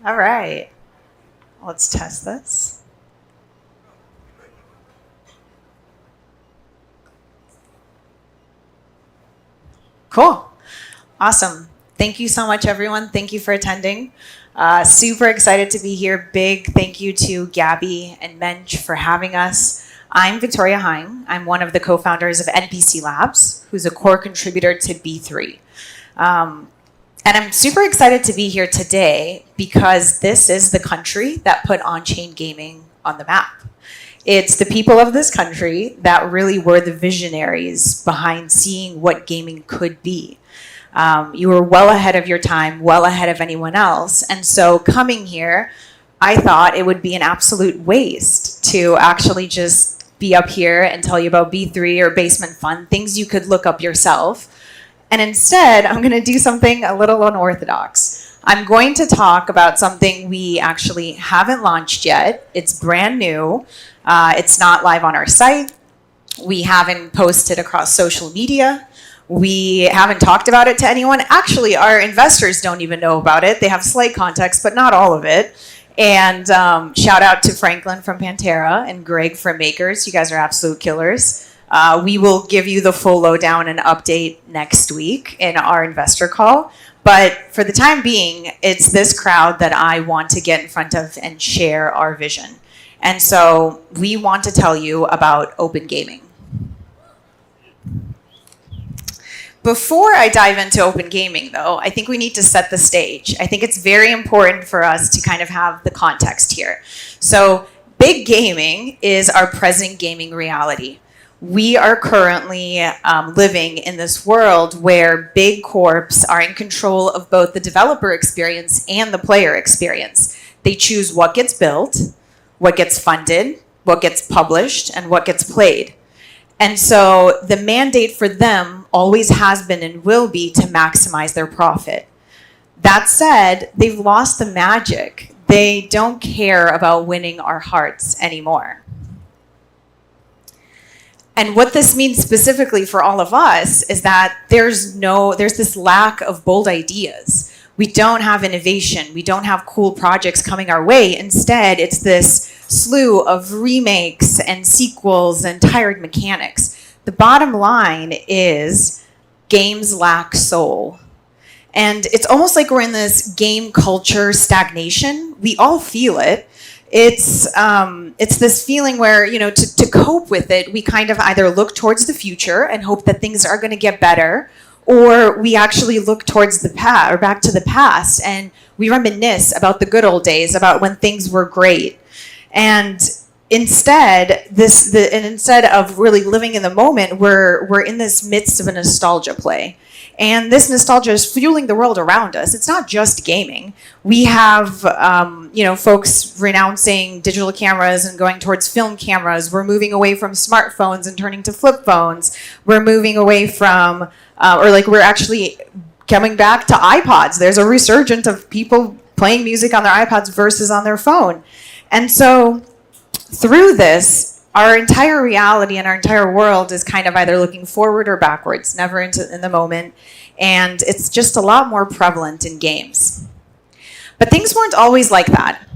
All right. Let's test this. Cool. Awesome. Thank you so much, everyone. Thank you for attending. Super excited to be here. Big thank you to Gabby and Mensch for having us. I'm Viktoriya Hying. I'm one of the co-founders of NPC Labs, who's a core contributor to B3. And I'm super excited to be here today because this is the country that put on-chain gaming on the map. It's the people of this country that really were the visionaries behind seeing what gaming could be. You were well ahead of your time, well ahead of anyone else. And so coming here, I thought it would be an absolute waste to actually just be up here and tell you about B3 or Basement Fund, things you could look up yourself. And instead, I'm going to do something a little unorthodox. I'm going to talk about something we actually haven't launched yet. It's brand new. It's not live on our site. We haven't posted across social media. We haven't talked about it to anyone. Actually, our investors don't even know about it. They have slight context, but not all of it. And shout out to Franklin from Pantera and Greg from Makers. You guys are absolute killers. We will give you the full lowdown and update next week in our investor call. But for the time being, it's this crowd that I want to get in front of and share our vision. And so we want to tell you about open gaming. Before I dive into open gaming, though, I think we need to set the stage. I think it's very important for us to kind of have the context here. So big gaming is our present gaming reality. We are currently living in this world where big corps are in control of both the developer experience and the player experience. They choose what gets built, what gets funded, what gets published, and what gets played. And so the mandate for them always has been and will be to maximize their profit. That said, they've lost the magic. They don't care about winning our hearts anymore. And what this means specifically for all of us is that there's this lack of bold ideas. We don't have innovation. We don't have cool projects coming our way. Instead, it's this slew of remakes and sequels and tired mechanics. The bottom line is games lack soul. And it's almost like we're in this game culture stagnation. We all feel it. It's this feeling where, to cope with it, we kind of either look towards the future and hope that things are going to get better, or we actually look towards the past or back to the past and we reminisce about the good old days, about when things were great. And instead of really living in the moment, we're in this midst of a nostalgia play. And this nostalgia is fueling the world around us. It's not just gaming. We have, folks renouncing digital cameras and going towards film cameras. We're moving away from smartphones and turning to flip phones. We're moving away from, we're actually coming back to iPods. There's a resurgence of people playing music on their iPods versus on their phone. And so through this, our entire reality and our entire world is kind of either looking forward or backwards, never in the moment. And it's just a lot more prevalent in games. But things weren't always like that.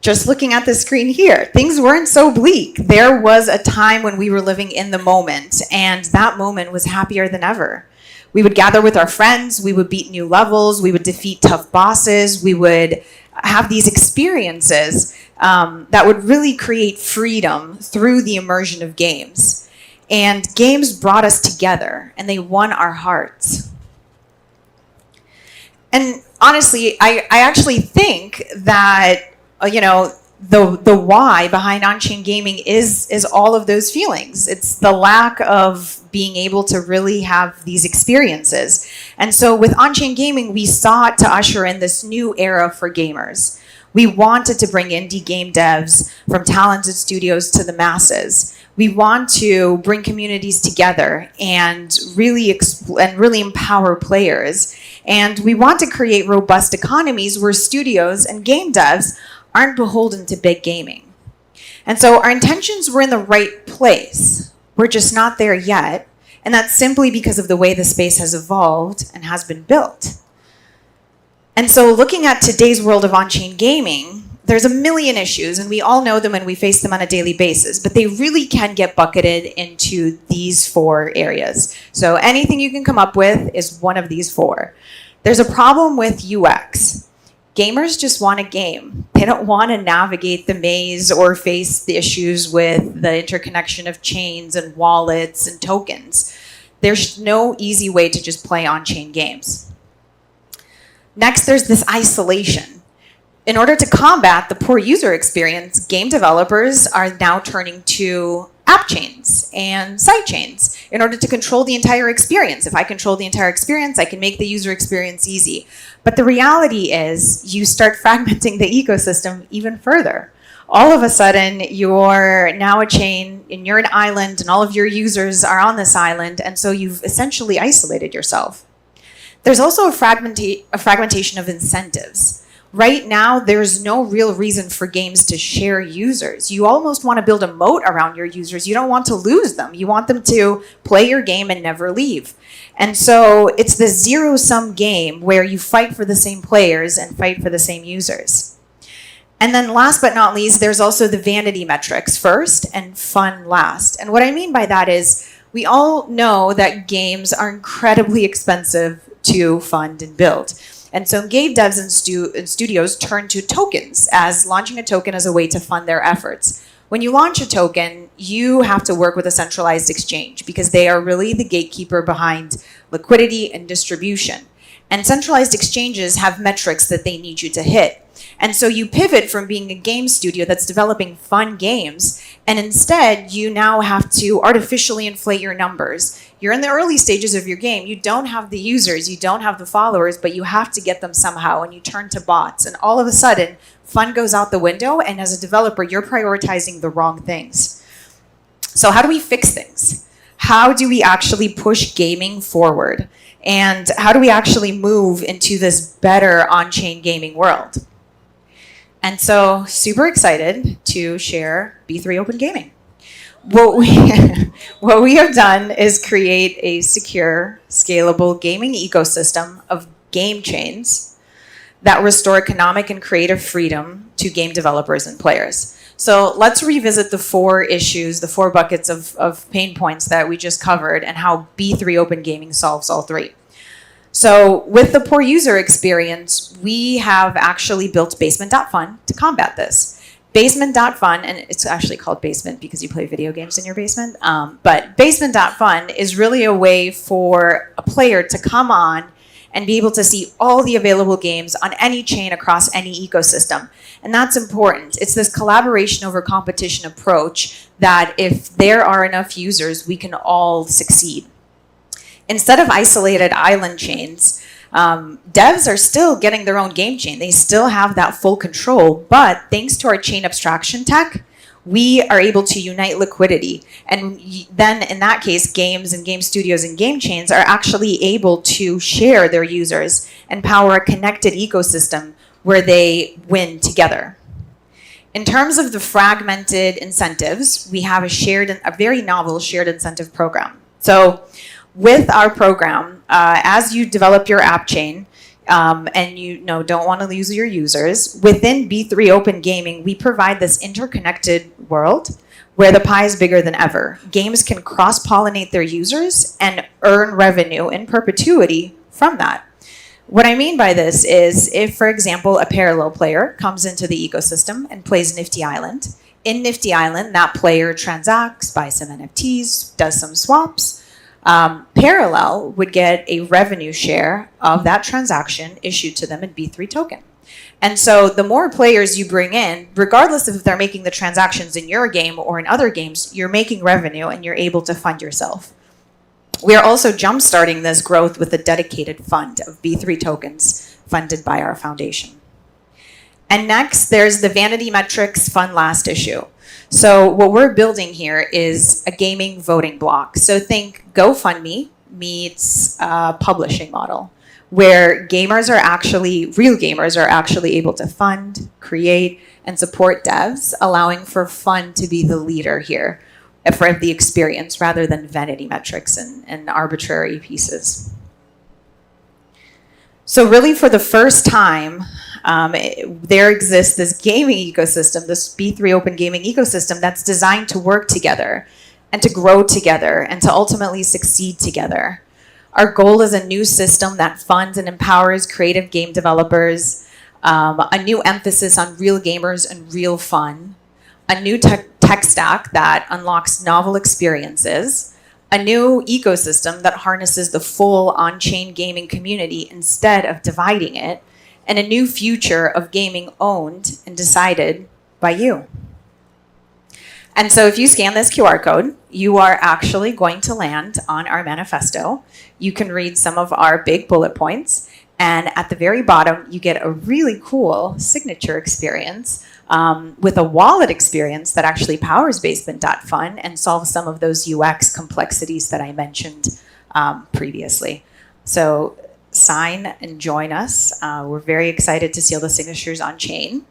Just looking at the screen here, things weren't so bleak. There was a time when we were living in the moment, and that moment was happier than ever. We would gather with our friends, we would beat new levels, we would defeat tough bosses, we would have these experiences that would really create freedom through the immersion of games. And games brought us together, and they won our hearts. And honestly, I actually think that, the why behind on-chain gaming is all of those feelings. It's the lack of being able to really have these experiences. And so with on-chain gaming, we sought to usher in this new era for gamers. We wanted to bring indie game devs from talented studios to the masses. We want to bring communities together and really empower players. And we want to create robust economies where studios and game devs aren't beholden to big gaming. And so our intentions were in the right place. We're just not there yet. And that's simply because of the way the space has evolved and has been built. And so looking at today's world of on-chain gaming, there's a million issues, and we all know them and we face them on a daily basis, but they really can get bucketed into these 4 areas. So anything you can come up with is one of these 4. There's a problem with UX. Gamers just want a game. They don't want to navigate the maze or face the issues with the interconnection of chains and wallets and tokens. There's no easy way to just play on-chain games. Next, there's this isolation. In order to combat the poor user experience, game developers are now turning to app chains and side chains in order to control the entire experience. If I control the entire experience, I can make the user experience easy. But the reality is you start fragmenting the ecosystem even further. All of a sudden, you're now a chain and you're an island and all of your users are on this island, and so you've essentially isolated yourself. There's also a fragmentation of incentives. Right now, there's no real reason for games to share users. You almost want to build a moat around your users. You don't want to lose them. You want them to play your game and never leave. And so it's the zero-sum game where you fight for the same players and fight for the same users. And then last but not least, there's also the vanity metrics first and fun last. And what I mean by that is we all know that games are incredibly expensive to fund and build. And so game devs and studios turn to tokens, as launching a token as a way to fund their efforts. When you launch a token, you have to work with a centralized exchange because they are really the gatekeeper behind liquidity and distribution. And centralized exchanges have metrics that they need you to hit. And so you pivot from being a game studio that's developing fun games, and instead you now have to artificially inflate your numbers. You're in the early stages of your game. You don't have the users, you don't have the followers, but you have to get them somehow, and you turn to bots. And all of a sudden, fun goes out the window, and as a developer, you're prioritizing the wrong things. So how do we fix things? How do we actually push gaming forward? And how do we actually move into this better on-chain gaming world? And so, super excited to share B3 Open Gaming. What we have done is create a secure, scalable gaming ecosystem of game chains that restore economic and creative freedom to game developers and players. So let's revisit the 4 issues, the 4 buckets of pain points that we just covered and how B3 Open Gaming solves all 3. So with the poor user experience, we have actually built Basement.Fun to combat this. Basement.Fun, and it's actually called Basement because you play video games in your basement, but Basement.Fun is really a way for a player to come on and be able to see all the available games on any chain across any ecosystem. And that's important. It's this collaboration over competition approach that if there are enough users, we can all succeed. Instead of isolated island chains, devs are still getting their own game chain. They still have that full control, but thanks to our chain abstraction tech, we are able to unite liquidity. And then in that case, games and game studios and game chains are actually able to share their users and power a connected ecosystem where they win together. In terms of the fragmented incentives, we have a very novel shared incentive program. So with our program, as you develop your app chain and you don't want to lose your users, within B3 Open Gaming, we provide this interconnected world where the pie is bigger than ever. Games can cross-pollinate their users and earn revenue in perpetuity from that. What I mean by this is if, for example, a parallel player comes into the ecosystem and plays Nifty Island, in Nifty Island, that player transacts, buys some NFTs, does some swaps. Parallel would get a revenue share of that transaction issued to them in B3 token. And so the more players you bring in, regardless of if they're making the transactions in your game or in other games, you're making revenue and you're able to fund yourself. We are also jumpstarting this growth with a dedicated fund of B3 tokens funded by our foundation. And next, there's the vanity metrics fund last issue. So what we're building here is a gaming voting block. So think GoFundMe meets a publishing model where real gamers are actually able to fund, create, and support devs, allowing for fun to be the leader here for the experience rather than vanity metrics and arbitrary pieces. So really for the first time, there exists this gaming ecosystem, this B3 open gaming ecosystem that's designed to work together and to grow together and to ultimately succeed together. Our goal is a new system that funds and empowers creative game developers, a new emphasis on real gamers and real fun, a new tech stack that unlocks novel experiences, a new ecosystem that harnesses the full on-chain gaming community instead of dividing it, and a new future of gaming owned and decided by you. And so if you scan this QR code, you are actually going to land on our manifesto. You can read some of our big bullet points. And at the very bottom, you get a really cool signature experience with a wallet experience that actually powers Basement.Fun and solves some of those UX complexities that I mentioned previously. So sign and join us. We're very excited to seal the signatures on chain.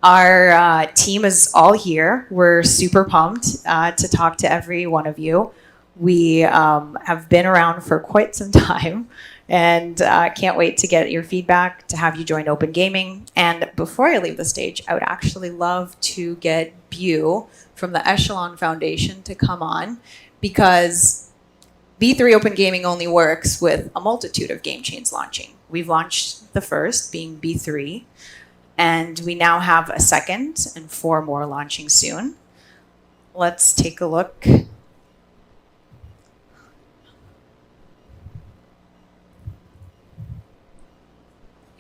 Our team is all here. We're super pumped to talk to every one of you. We have been around for quite some time and can't wait to get your feedback, to have you join Open Gaming. And before I leave the stage, I would actually love to get Bu from the Echelon Foundation to come on, because B3 Open Gaming only works with a multitude of game chains launching. We've launched the first, being B3, and we now have a second and 4 more launching soon. Let's take a look. You're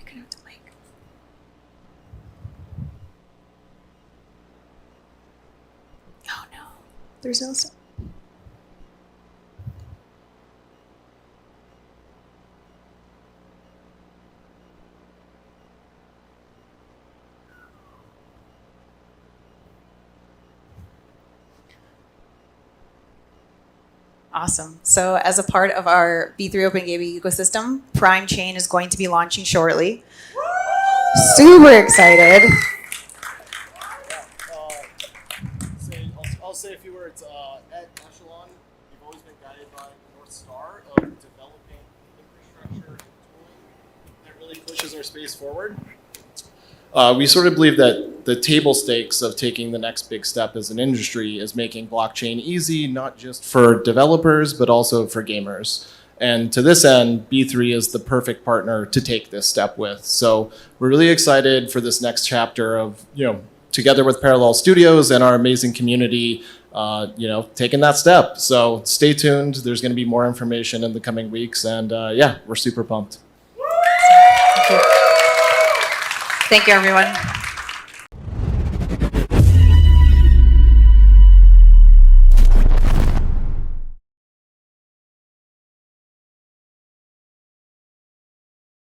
gonna have to oh no, there's no sound. Awesome. So as a part of our B3 Open Gaming ecosystem, Prime Chain is going to be launching shortly. Super excited. I'll say a few words. At Echelon, we've always been guided by the North Star of developing infrastructure and tooling that really pushes our space forward. We sort of believe that the table stakes of taking the next big step as an industry is making blockchain easy, not just for developers, but also for gamers. And to this end, B3 is the perfect partner to take this step with. So we're really excited for this next chapter of, together with Parallel Studios and our amazing community, taking that step. So stay tuned. There's going to be more information in the coming weeks. And we're super pumped. Thank you, everyone.